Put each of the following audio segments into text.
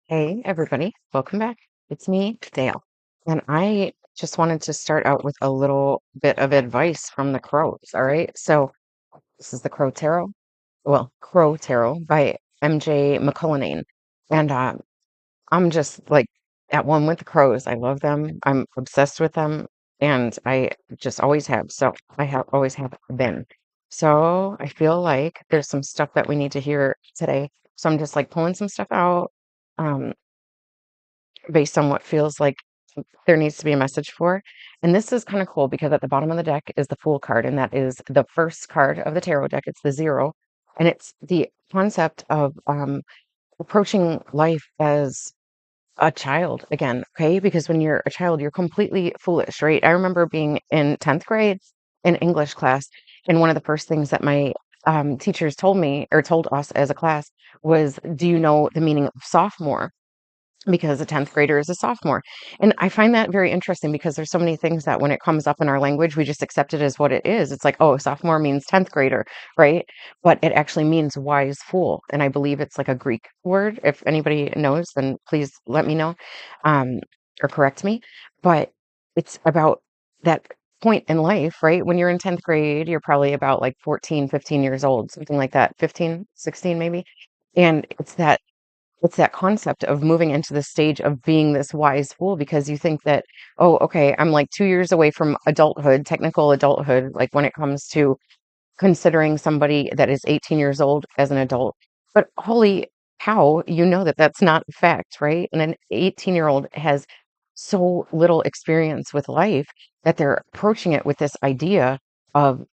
Hey, everybody, welcome back. It's me, Dale. And I just wanted to start out with a little bit of advice from the crows. All right. So, this is the Crow Tarot. Well, Crow Tarot by MJ McCullinane. And I'm just like at one with the crows. I love them. I'm obsessed with them. And I just always have. So, I have always have been. So, I feel like there's some stuff that we need to hear today. So, I'm just like pulling some stuff out. Um, Based on what feels like there needs to be a message for. And this is kind of cool because at the bottom of the deck is the Fool card, and that is the first card of the tarot deck. It's the zero, and it's the concept of approaching life as a child again. Okay, because when you're a child, you're completely foolish, right? I remember being in 10th grade in English class, and one of the first things that my teachers told me or told us as a class was, "Do you know the meaning of sophomore?" Because a 10th grader is a sophomore. And I find that very interesting because there's so many things that when it comes up in our language, we just accept it as what it is. It's like, oh, sophomore means 10th grader, right? But it actually means wise fool. And I believe it's like a Greek word. If anybody knows, then please let me know um, or correct me. But it's about that point in life, right? When you're in 10th grade, you're probably about like 14, 15 years old, something like that, 15, 16 maybe. And it's that concept of moving into the stage of being this wise fool because you think that, oh, okay, I'm like 2 years away from adulthood, technical adulthood, like when it comes to considering somebody that is 18 years old as an adult. But holy cow, you know that that's not a fact, right? And an 18-year-old has so little experience with life that they're approaching it with this idea of,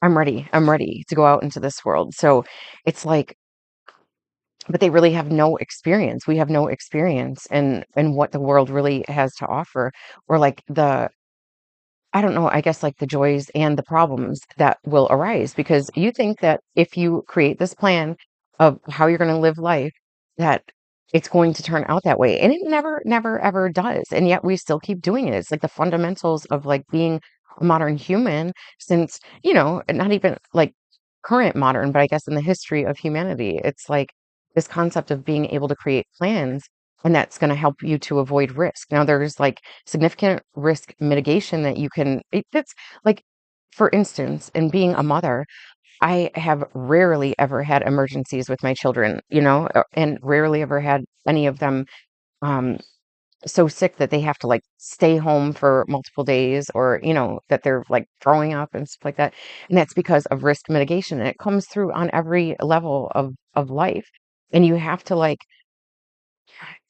I'm ready to go out into this world. So it's like, but they really have no experience. We have no experience in what the world really has to offer, or like the I don't know, I guess like the joys and the problems that will arise because you think that if you create this plan of how you're going to live life, that it's going to turn out that way. And it never, never, ever does. And yet we still keep doing it. It's like the fundamentals of like being a modern human since, not even like current modern, but I guess in the history of humanity, it's like this concept of being able to create plans and that's going to help you to avoid risk. Now, there's like significant risk mitigation that you can it's like, for instance, in being a mother, I have rarely ever had emergencies with my children, and rarely ever had any of them um so sick that they have to like stay home for multiple days, or that they're like throwing up and stuff like that. And that's because of risk mitigation, and it comes through on every level of life. And you have to like,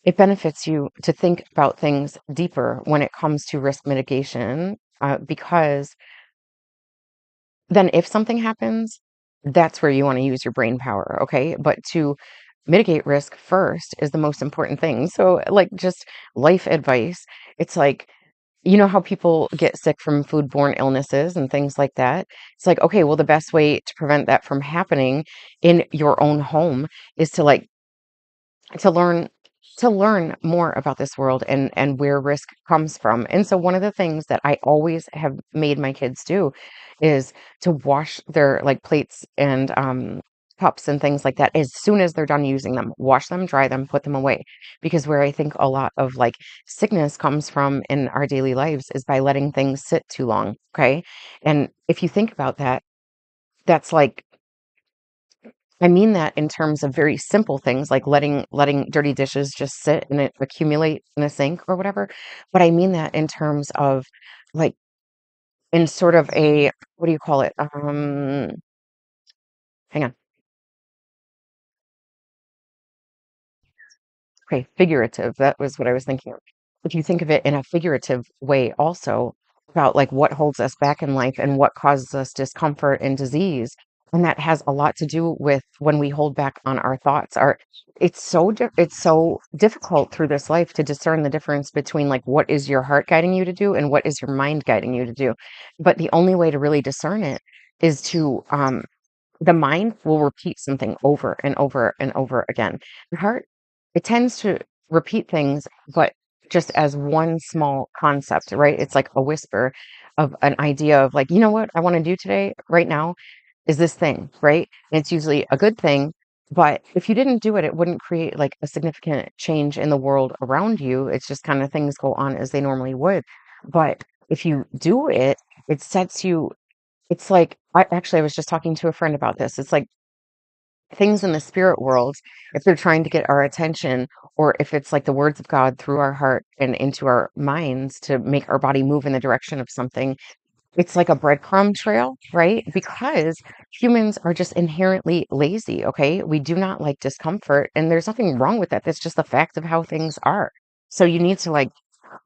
it benefits you to think about things deeper when it comes to risk mitigation, because then if something happens, that's where you want to use your brain power, okay? But to mitigate risk first is the most important thing. So, like, just life advice, it's like, you know how people get sick from foodborne illnesses and things like that? It's like, okay, well, the best way to prevent that from happening in your own home is to like to learn to learn more about this world and where risk comes from. And so one of the things that I always have made my kids do is to wash their like plates and cups and things like that as soon as they're done using them. Wash them, dry them, put them away. Because where I think a lot of like sickness comes from in our daily lives is by letting things sit too long. Okay. And if you think about that, that's like, I mean that in terms of very simple things like letting dirty dishes just sit and it accumulate in a sink or whatever. But I mean that in terms of like, in sort of a, what do you call it? Hang on. Okay, figurative. That was what I was thinking of. If you think of it in a figurative way also, about like what holds us back in life and what causes us discomfort and disease, and that has a lot to do with when we hold back on our thoughts. It's so difficult through this life to discern the difference between like what is your heart guiding you to do and what is your mind guiding you to do. But the only way to really discern it is to the mind will repeat something over and over and over again. The heart, it tends to repeat things, but just as one small concept, right? It's like a whisper of an idea of like, you know what I want to do today, right now, is this thing, right? And it's usually a good thing, But if you didn't do it, it wouldn't create like a significant change in the world around you. It's just kind of things go on as they normally would. But if you do it, it sets you, it's like, I was just talking to a friend about this. It's like things in the spirit world, if they're trying to get our attention, or if it's like the words of God through our heart and into our minds to make our body move in the direction of something, it's like a breadcrumb trail, right? Because humans are just inherently lazy, okay? We do not like discomfort, and there's nothing wrong with that. That's just the fact of how things are. So you need to like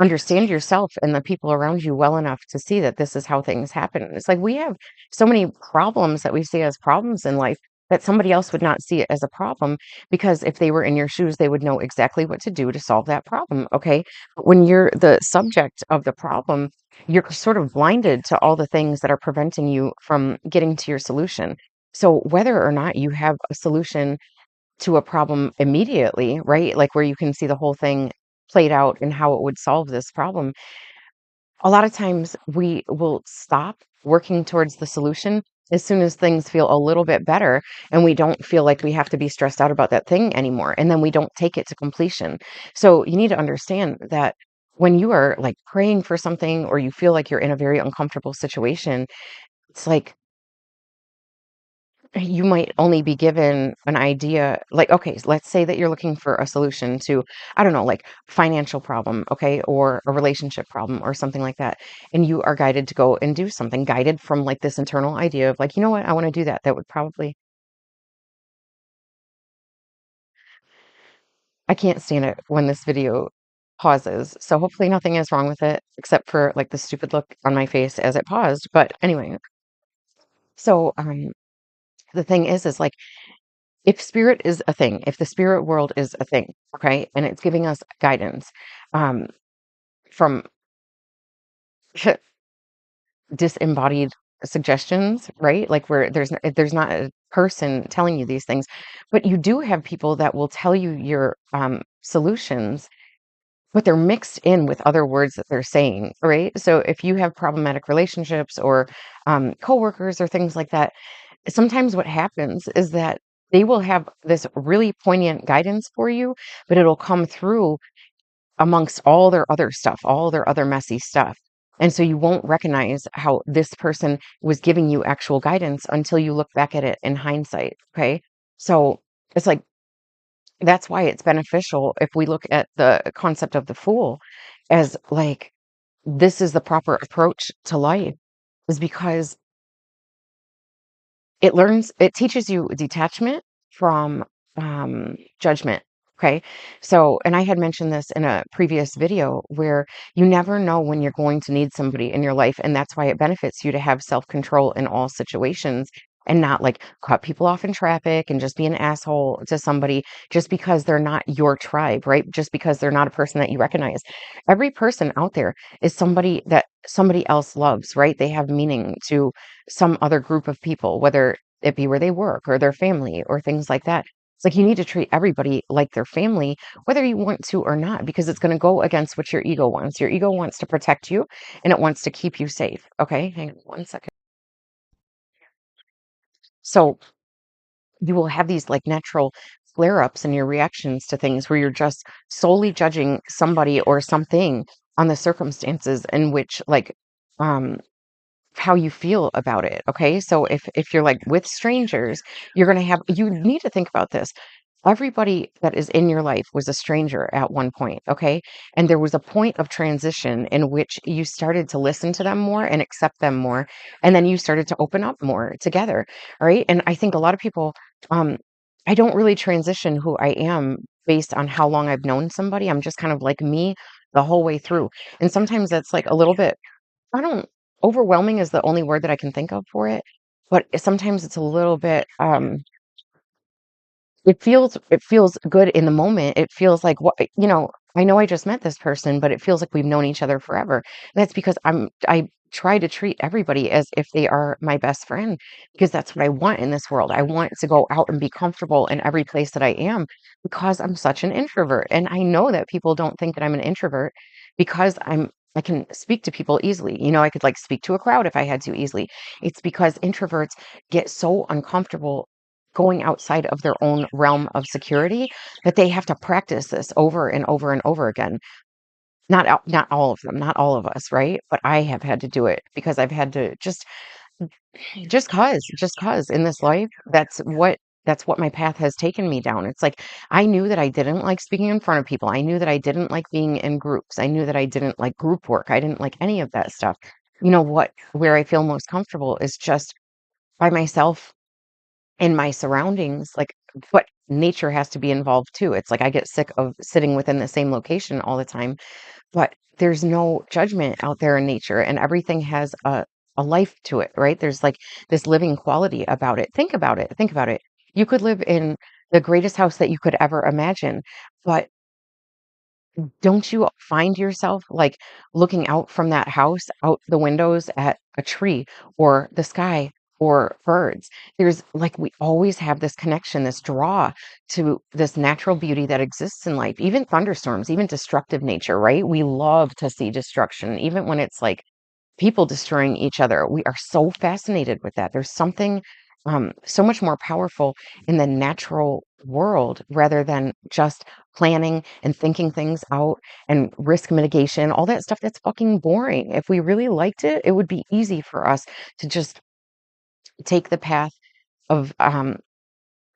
understand yourself and the people around you well enough to see that this is how things happen. It's like we have so many problems that we see as problems in life that somebody else would not see it as a problem, because if they were in your shoes, they would know exactly what to do to solve that problem. Okay. But when you're the subject of the problem, you're sort of blinded to all the things that are preventing you from getting to your solution. So whether or not you have a solution to a problem immediately, right? Like where you can see the whole thing played out and how it would solve this problem. A lot of times we will stop working towards the solution as soon as things feel a little bit better and we don't feel like we have to be stressed out about that thing anymore. And then we don't take it to completion. So you need to understand that when you are like praying for something or you feel like you're in a very uncomfortable situation, it's like you might only be given an idea, like, okay, let's say that you're looking for a solution to, I don't know, like financial problem, okay, or a relationship problem or something like that. And you are guided to go and do something, guided from like this internal idea of like, you know what, I want to do that. That would probably, I can't stand it when this video pauses. So hopefully nothing is wrong with it except for like the stupid look on my face as it paused. But anyway, so the thing is like, if spirit is a thing, if the spirit world is a thing, okay, and it's giving us guidance um, from disembodied suggestions, right? Like where there's not a person telling you these things, but you do have people that will tell you your solutions, but they're mixed in with other words that they're saying, right? So if you have problematic relationships or coworkers or things like that, sometimes what happens is that they will have this really poignant guidance for you, but it'll come through amongst all their other stuff, all their other messy stuff. And so you won't recognize how this person was giving you actual guidance until you look back at it in hindsight. Okay. So it's like, that's why it's beneficial if we look at the concept of the fool as like, this is the proper approach to life, is because it teaches you detachment from judgment. Okay. So, and I had mentioned this in a previous video where you never know when you're going to need somebody in your life. And that's why it benefits you to have self control in all situations and not like cut people off in traffic and just be an asshole to somebody just because they're not your tribe, right? Just because they're not a person that you recognize. Every person out there is somebody that somebody else loves, right? They have meaning to some other group of people, whether it be where they work or their family or things like that. It's like you need to treat everybody like their family, whether you want to or not, because it's going to go against what your ego wants. Your ego wants to protect you and it wants to keep you safe. Okay, hang on 1 second. So you will have these like natural flare ups in your reactions to things where you're just solely judging somebody or something on the circumstances in which, like, um, how you feel about it. Okay. So if you're like with strangers, you're gonna have you need to think about this. Everybody that is in your life was a stranger at one point, okay? And there was a point of transition in which you started to listen to them more and accept them more, and then you started to open up more together, all right? And I think a lot of people, um, I don't really transition who I am based on how long I've known somebody. I'm just kind of like me the whole way through. And sometimes that's like a little bit I don't overwhelming is the only word that I can think of for it, but sometimes it's a little bit, it feels good in the moment. It feels like what I know I just met this person, but it feels like we've known each other forever. And that's because I try to treat everybody as if they are my best friend because that's what I want in this world. I want to go out and be comfortable in every place that I am because I'm such an introvert. And I know that people don't think that I'm an introvert because I can speak to people easily. I could like speak to a crowd if I had to easily. It's because introverts get so uncomfortable going outside of their own realm of security, that they have to practice this over and over and over again. Not all of them, not all of us, right? But I have had to do it because I've had to just cause in this life, that's what my path has taken me down. It's like I knew that I didn't like speaking in front of people. I knew that I didn't like being in groups. I knew that I didn't like group work. I didn't like any of that stuff. You know what? Where I feel most comfortable is just by myself in my surroundings, like, but nature has to be involved too. It's like I get sick of sitting within the same location all the time, but there's no judgment out there in nature and everything has a life to it, right? There's like this living quality about it. Think about it. Think about it. You could live in the greatest house that you could ever imagine, but don't you find yourself like looking out from that house, out the windows at a tree or the sky or birds? There's like we always have this connection, this draw to this natural beauty that exists in life, even thunderstorms, even destructive nature, right? We love to see destruction, even when it's like people destroying each other. We are so fascinated with that. There's something so much more powerful in the natural world rather than just planning and thinking things out and risk mitigation, all that stuff that's fucking boring. If we really liked it, it would be easy for us to just take the path of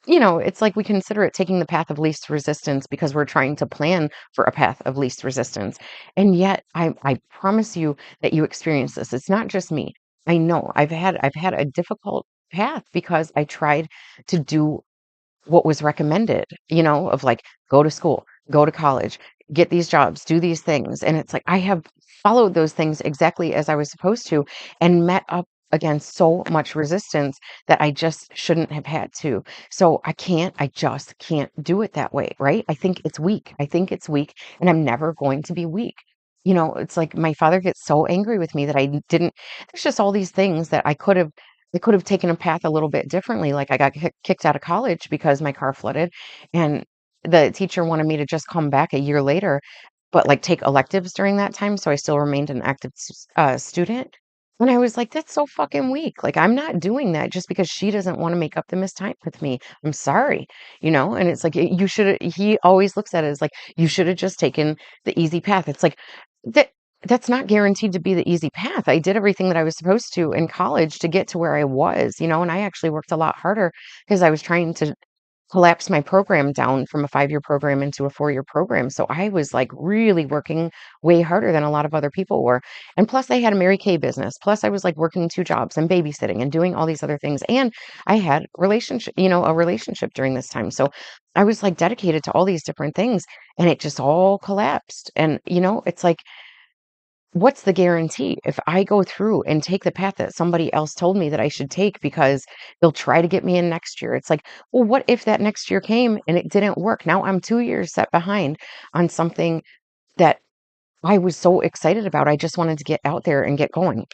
it's like we consider it taking the path of least resistance because we're trying to plan for a path of least resistance. And yet, I promise you that you experience this. It's not just me. I know I've had a difficult path because I tried to do what was recommended, of like go to school, go to college, get these jobs, do these things. And it's like I have followed those things exactly as I was supposed to and met up against so much resistance that I just shouldn't have had to. So I just can't do it that way, right? I think it's weak. I think it's weak and I'm never going to be weak. It's like my father gets so angry with me that I didn't, there's just all these things that I could have taken a path a little bit differently. Like I got kicked out of college because my car flooded, and the teacher wanted me to just come back a year later, but like take electives during that time. So I still remained an active student. And I was like, that's so fucking weak. Like, I'm not doing that just because she doesn't want to make up the missed time with me. I'm sorry. And it's like, you should, he always looks at it as like, you should have just taken the easy path. It's like, that that's not guaranteed to be the easy path. I did everything that I was supposed to in college to get to where I was, and I actually worked a lot harder because I was trying to collapse my program down from a 5-year program into a 4-year program. So I was like really working way harder than a lot of other people were. And plus I had a Mary Kay business. Plus I was like working 2 jobs and babysitting and doing all these other things. And I had a relationship during this time. So I was like dedicated to all these different things and it just all collapsed. And it's like what's the guarantee if I go through and take the path that somebody else told me that I should take because they'll try to get me in next year? It's like, well, what if that next year came and it didn't work? Now I'm 2 years set behind on something that I was so excited about. I just wanted to get out there and get going.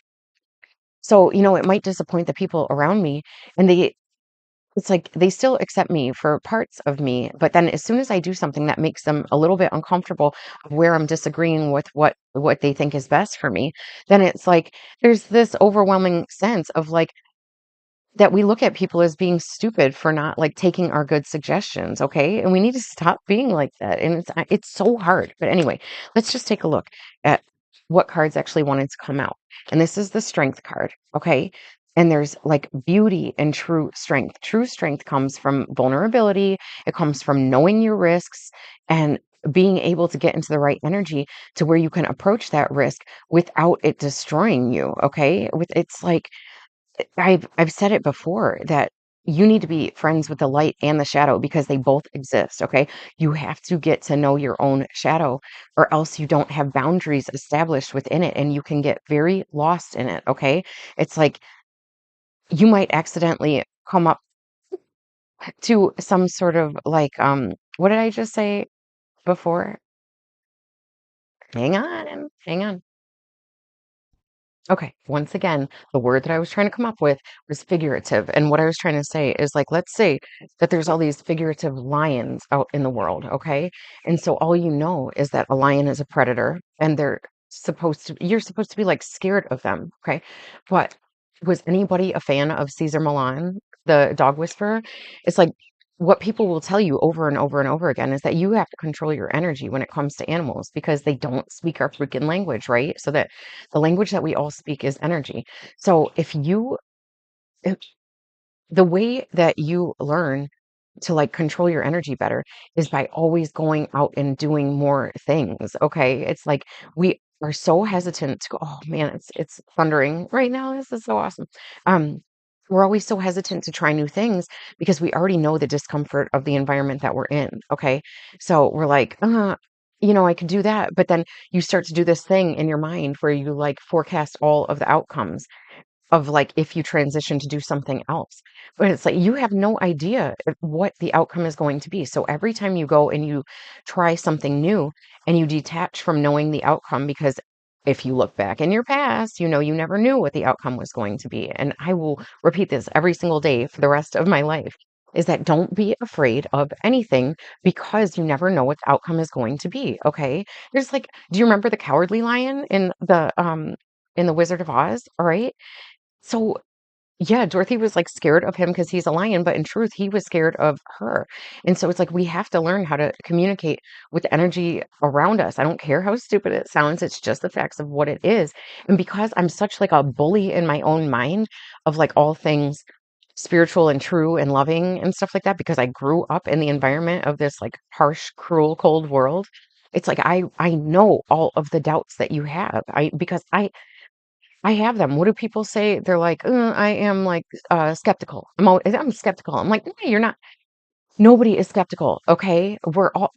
So, it might disappoint the people around me and it's like they still accept me for parts of me, but then as soon as I do something that makes them a little bit uncomfortable of where I'm disagreeing with what they think is best for me, then it's like there's this overwhelming sense of like that we look at people as being stupid for not like taking our good suggestions, okay? And we need to stop being like that. And it's so hard. But anyway, let's just take a look at what cards actually wanted to come out. And this is the strength card, okay? And there's like beauty and true strength. True strength comes from vulnerability. It comes from knowing your risks and being able to get into the right energy to where you can approach that risk without it destroying you, okay? It's like I've said it before that you need to be friends with the light and the shadow because they both exist, okay? You have to get to know your own shadow or else you don't have boundaries established within it and you can get very lost in it, okay? It's like you might accidentally come up to some sort of like what did I just say before? Hang on. Okay, once again, the word that I was trying to come up with was figurative. And what I was trying to say is like, let's say that there's all these figurative lions out in the world, okay? And so all you know is that a lion is a predator and you're supposed to be like scared of them, okay? But was anybody a fan of Caesar Milan, the dog whisperer, it's like what people will tell you over and over and over again is that you have to control your energy when it comes to animals because they don't speak our freaking language, right? So that the language that we all speak is energy. So if the way that you learn to like control your energy better is by always going out and doing more things. Okay. It's like we are so hesitant to go, oh man, it's thundering right now. This is so awesome. Um, we're always so hesitant to try new things because we already know the discomfort of the environment that we're in. Okay. So we're like, I could do that. But then you start to do this thing in your mind where you like forecast all of the outcomes of like if you transition to do something else. But it's like you have no idea what the outcome is going to be. So every time you go and you try something new and you detach from knowing the outcome, because if you look back in your past, you know you never knew what the outcome was going to be. And I will repeat this every single day for the rest of my life. Is that don't be afraid of anything because you never know what the outcome is going to be. Okay. There's like, do you remember the cowardly lion in the Wizard of Oz? All right. So, yeah, Dorothy was like scared of him because he's a lion, but in truth, he was scared of her. And so it's like we have to learn how to communicate with the energy around us. I don't care how stupid it sounds, it's just the facts of what it is. And because I'm such like a bully in my own mind of like all things spiritual and true and loving and stuff like that, because I grew up in the environment of this like harsh, cruel, cold world. It's like I know all of the doubts that you have. I have them. What do people say? They're like, I am like skeptical. I'm skeptical. I'm like, no, you're not. Nobody is skeptical. Okay.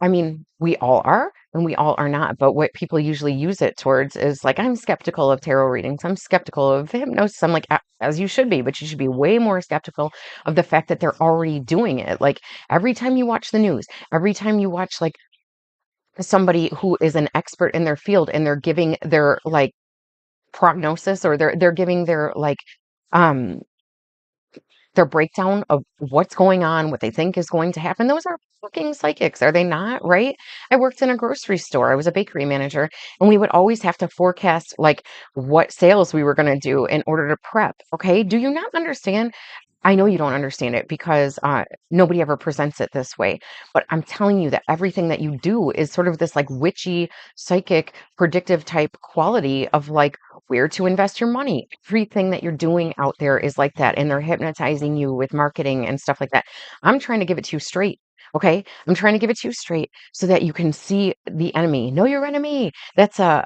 I mean, we all are and we all are not. But what people usually use it towards is like, I'm skeptical of tarot readings. I'm skeptical of hypnosis. I'm like, as you should be, but you should be way more skeptical of the fact that they're already doing it. Like every time you watch the news, every time you watch like somebody who is an expert in their field and they're giving their like, prognosis or they're giving um their breakdown of what's going on, what they think is going to happen. Those are fucking psychics, are they not? Right? I worked in a grocery store. I was a bakery manager, and we would always have to forecast like what sales we were going to do in order to prep. Okay. Do you not understand? I know you don't understand it because nobody ever presents it this way. But I'm telling you that everything that you do is sort of this like witchy, psychic, predictive type quality of like where to invest your money. Everything that you're doing out there is like that. And they're hypnotizing you with marketing and stuff like that. I'm trying to give it to you straight. Okay. I'm trying to give it to you straight so that you can see the enemy. Know your enemy. That's uh,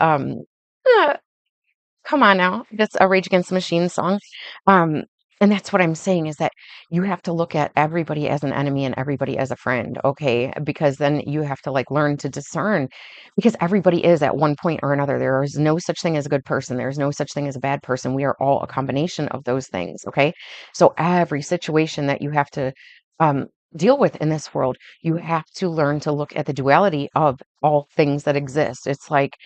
come on now. That's a Rage Against the Machine song. Um, and that's what I'm saying is that you have to look at everybody as an enemy and everybody as a friend, okay? Because then you have to like learn to discern because everybody is at one point or another. There is no such thing as a good person. There's no such thing as a bad person. We are all a combination of those things, okay? So every situation that you have to um deal with in this world, you have to learn to look at the duality of all things that exist. It's like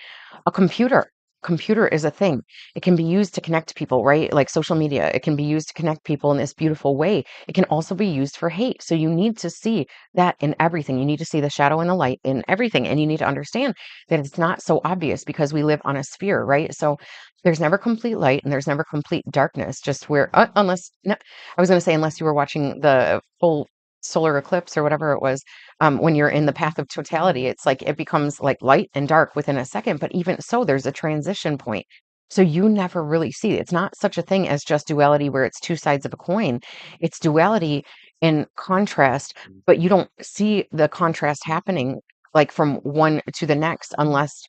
a computer. Computer is a thing. It can be used to connect people, right? Like social media, it can be used to connect people in this beautiful way. It can also be used for hate. So you need to see that in everything. You need to see the shadow and the light in everything. And you need to understand that it's not so obvious because we live on a sphere, right? So there's never complete light and there's never complete darkness, just where, unless, no, I was going to say, unless you were watching the full solar eclipse or whatever it was, when you're in the path of totality, it's like it becomes like light and dark within a second. But even so, there's a transition point. So you never really see it's not such a thing as just duality where it's two sides of a coin. It's duality in contrast, but you don't see the contrast happening like from one to the next unless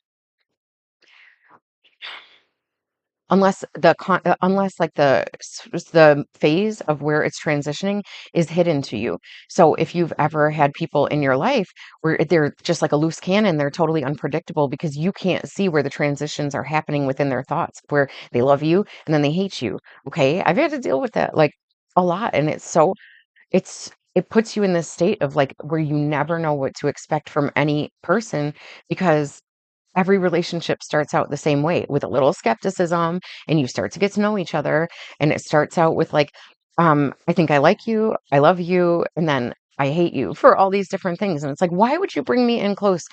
like the phase of where it's transitioning is hidden to you. So if you've ever had people in your life where they're just like a loose cannon, they're totally unpredictable because you can't see where the transitions are happening within their thoughts, where they love you and then they hate you. Okay, I've had to deal with that like a lot, and it puts you in this state of like where you never know what to expect from any person because every relationship starts out the same way with a little skepticism and you start to get to know each other and it starts out with like I think I like you, I love you, and then I hate you for all these different things, and it's like why would you bring me in close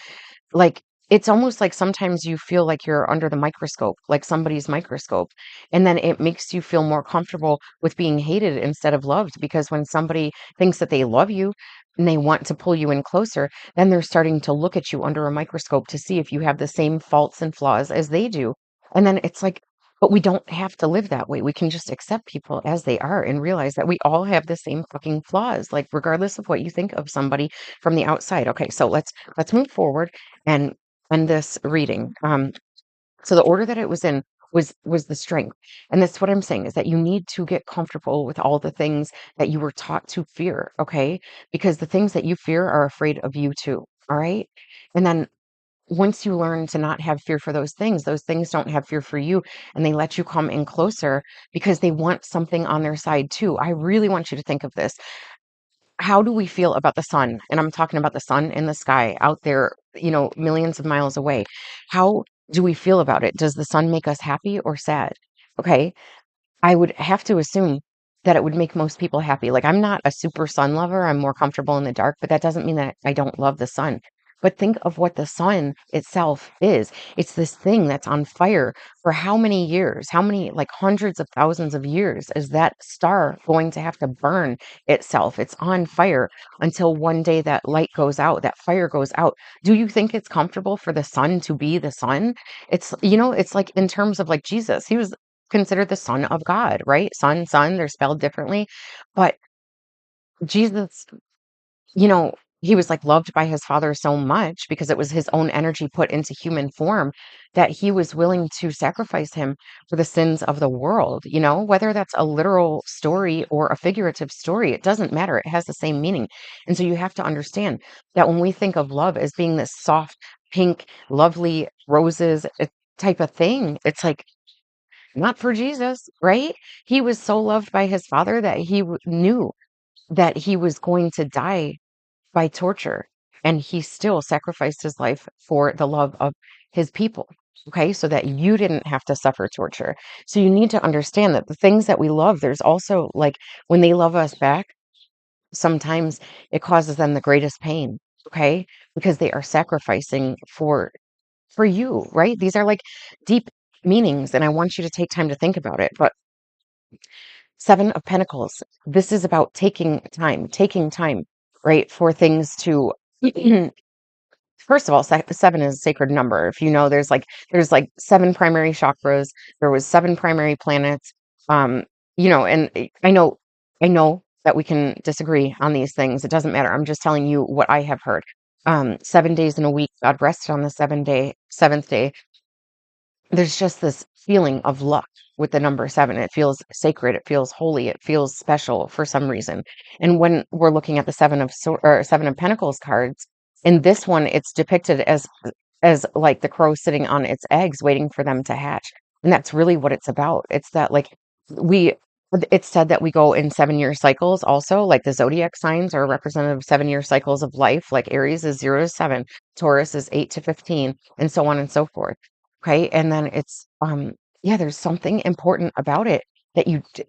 like it's almost like sometimes you feel like you're under the microscope, like somebody's microscope. And then it makes you feel more comfortable with being hated instead of loved. Because when somebody thinks that they love you and they want to pull you in closer, then they're starting to look at you under a microscope to see if you have the same faults and flaws as they do. And then it's like, but we don't have to live that way. We can just accept people as they are and realize that we all have the same fucking flaws, like regardless of what you think of somebody from the outside. Okay, so let's move forward and this reading. So the order that it was in was the strength. And that's what I'm saying is that you need to get comfortable with all the things that you were taught to fear, okay? Because the things that you fear are afraid of you too. All right. And then once you learn to not have fear for those things don't have fear for you, and they let you come in closer because they want something on their side too. I really want you to think of this. How do we feel about the sun? And I'm talking about the sun in the sky out there, millions of miles away. How do we feel about it? Does the sun make us happy or sad? Okay. I would have to assume that it would make most people happy. Like, I'm not a super sun lover. I'm more comfortable in the dark, but that doesn't mean that I don't love the sun. But think of what the sun itself is. It's this thing that's on fire for how many years? How many, like hundreds of thousands of years, is that star going to have to burn itself? It's on fire until one day that light goes out, that fire goes out. Do you think it's comfortable for the sun to be the sun? It's like in terms of like Jesus, he was considered the son of God, right? Son, they're spelled differently. But Jesus, you know, he was like loved by his father so much because it was his own energy put into human form that he was willing to sacrifice him for the sins of the world, whether that's a literal story or a figurative story, it doesn't matter. It has the same meaning. And so you have to understand that when we think of love as being this soft, pink, lovely roses type of thing, it's like, not for Jesus, right? He was so loved by his father that he knew that he was going to die by torture, and he still sacrificed his life for the love of his people. Okay, so that you didn't have to suffer torture. So you need to understand that the things that we love, there's also like when they love us back, sometimes it causes them the greatest pain. Okay, because they are sacrificing for you, right? These are like deep meanings, and I want you to take time to think about it. But Seven of Pentacles, this is about taking time, right? For things to, first of all, seven is a sacred number. If you know, there's like seven primary chakras. There was seven primary planets. Um, and I know that we can disagree on these things. It doesn't matter. I'm just telling you what I have heard. 7 days in a week, God rested on the seventh day. There's just this feeling of luck with the number seven. It feels sacred. It feels holy. It feels special for some reason. And when we're looking at the seven of Pentacles cards, in this one, it's depicted as like the crow sitting on its eggs, waiting for them to hatch. And that's really what it's about. It's that like we. It's said that we go in 7 year cycles also, like the zodiac signs are representative of 7 year cycles of life. Like Aries is 0 to 7, Taurus is 8 to 15, and so on and so forth. Okay. And then yeah, there's something important about it that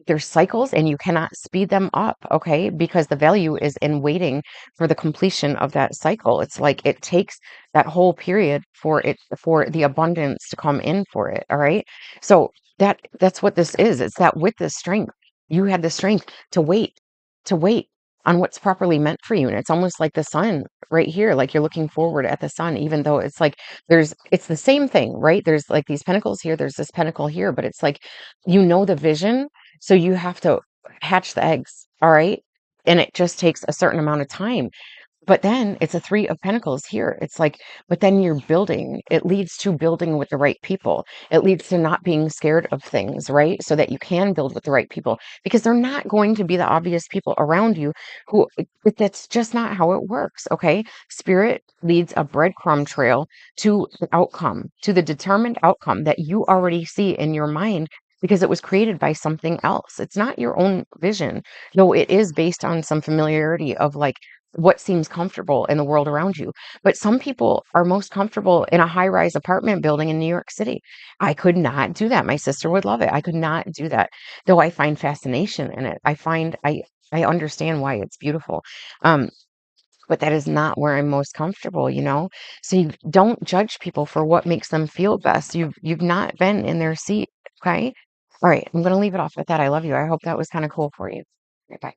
there's cycles and you cannot speed them up. Okay. Because the value is in waiting for the completion of that cycle. It's like it takes that whole period for the abundance to come in for it. All right. So that's what this is. It's that with the strength, you had the strength to wait on what's properly meant for you. And it's almost like the sun right here, like you're looking forward at the sun, even though it's like it's the same thing, right? There's like these pentacles here, there's this pentacle here, but it's like the vision, so you have to hatch the eggs, all right? And it just takes a certain amount of time. But then it's a three of pentacles here. It's like, but then you're building. It leads to building with the right people. It leads to not being scared of things, right? So that you can build with the right people because they're not going to be the obvious people around you that's just not how it works. Okay. Spirit leads a breadcrumb trail to the outcome, to the determined outcome that you already see in your mind because it was created by something else. It's not your own vision. No, it is based on some familiarity of like, what seems comfortable in the world around you. But some people are most comfortable in a high-rise apartment building in New York City. I could not do that. My sister would love it. I could not do that. Though I find fascination in it. I understand why it's beautiful. Um, but that is not where I'm most comfortable, you know? So you don't judge people for what makes them feel best. You've not been in their seat, okay? All right, I'm gonna leave it off with that. I love you. I hope that was kind of cool for you. Okay, bye.